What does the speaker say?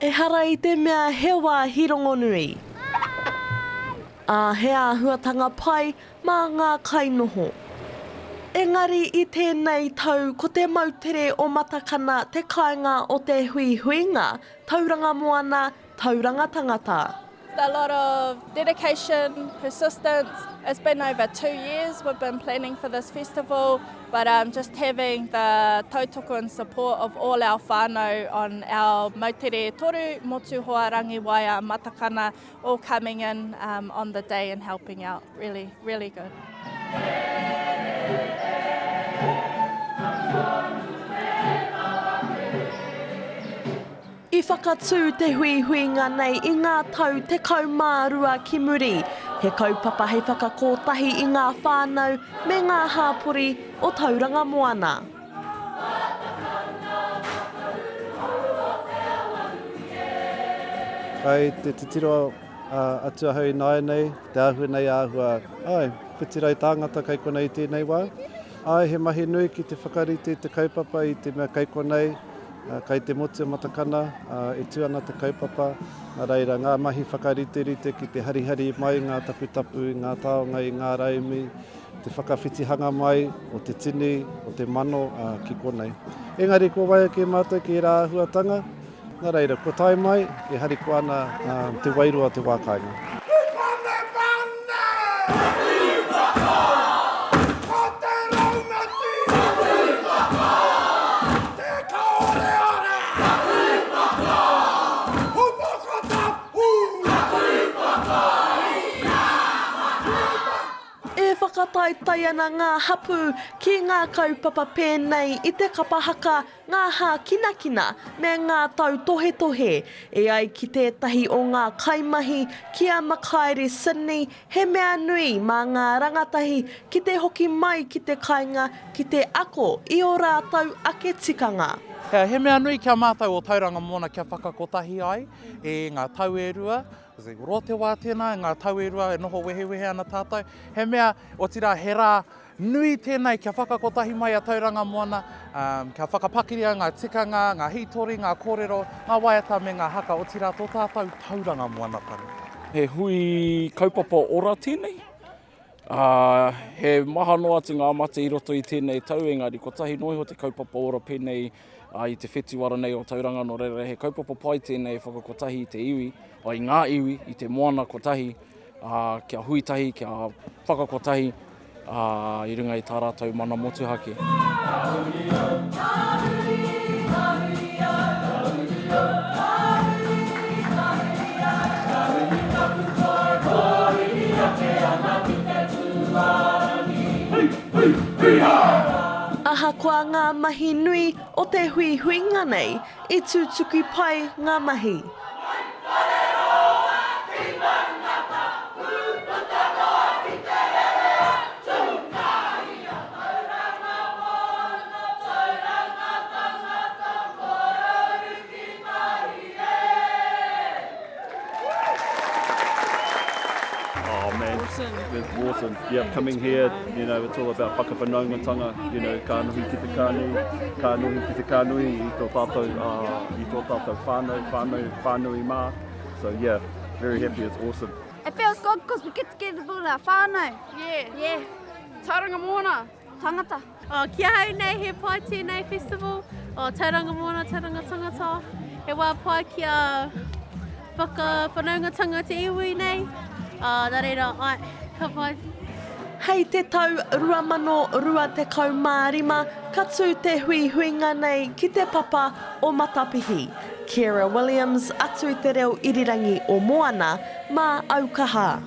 E hara I te mea hewa hirongonui. He āhuatanga pai mā ngā kainoho. Engari I tēnei tau ko te Moutere o Matakana te kāinga o te huihuinga, Tauranga Moana, Tauranga Tangata. A lot of dedication, persistence. It's been over 2 years we've been planning for this festival, but just having the tautoko and support of all our whānau on our Moutere toru, motu hoa rangi waia Matakana, all coming in on the day and helping out. Really, really good. I whakatū te huihuinga nei I ngā tau te kaumārua ki muri. He kaupapa hei whakakotahi I ngā whānau me ngā hāpori o Tauranga Moana. Ai te titiroa atua hau nai nei, te ahua nei āhua, ai, whitirai tāngata kai konei tēnei wā. Ai, he mahi nui ki te whakarite te kaupapa I te mea kai konei, kai te motu Matakana, e tuana te kaupapa. Nā reira, ngā mahi whakarite-rite ki te harihari mai, ngā tapu-tapu, ngā taonga I ngā raimi, te whakawhitihanga mai, o te tini, o te mano ki konei. Engari, ko waia ke mātou ki rā ahuatanga. Nā reira, ko tai mai, e hari ko ana te wairua te wākainga. Whakataitai ana ngā hapu ki ngā kaupapa pēnei I te kapahaka, ngā hā kinakina me ngā tau tohe-tohe. E ai ki tētahi o ngā kaimahi kia makaere Sydney, he mea nui mā ngā rangatahi ki te hoki mai ki te kāinga ki te ako I o rātau ake tikanga. He mea nui kia mātou o Tauranga Moana kia whakakotahi ai e ngā tau e rua. Roa te wā tēnā, ngā tau e rua e noho wehewehe ana tātou. He mea o tira he rā nui tēnei kia whakakotahi mai a Tauranga Moana, kia whakapakiria ngā tikanga, ngā hitori, ngā kōrero, ngā waiata me ngā haka o tira tō tātou Tauranga Moana taru. He hui kaupapa ora tēnei. He maha noa te ngā mate I roto I tēnei tau, engari ko tahi noiho te kaupapa ora pēnei I te whetiwara nei o Tauranga no reira. He kaupapa pai tēnei whakakotahi I te iwi, ai ngā iwi, I te moana kotahi, kia huitahi, kia whakakotahi, I runga I tā rātou mana motuhake. Aha kua ngā mahi nui o te huihuinga nei, I tūtuki pai ngā mahi. Oh man, it's awesome. Yeah, coming here, you know, it's all about whakawhanaungatanga, you know, ka nuhi ki te kānui, ka nuhi ki te kānui, I tō tātou whānui mā. So yeah, very happy, it's awesome. It feels good because we get together with our whānau. Yeah. Tauranga Moana, Tangata. Kia hau nei he pai tēnei festival, Tauranga Moana, Tauranga Tangata. He wā pai kia whakawhanaungatanga te iwi nei. Nā reira, ai, ka pai. Hei te tau 2025, ka tū te huihuinga nei ki te papa o Matapihi. Keira Williams, atu I te reo irirangi o Moana, mā Aukaha.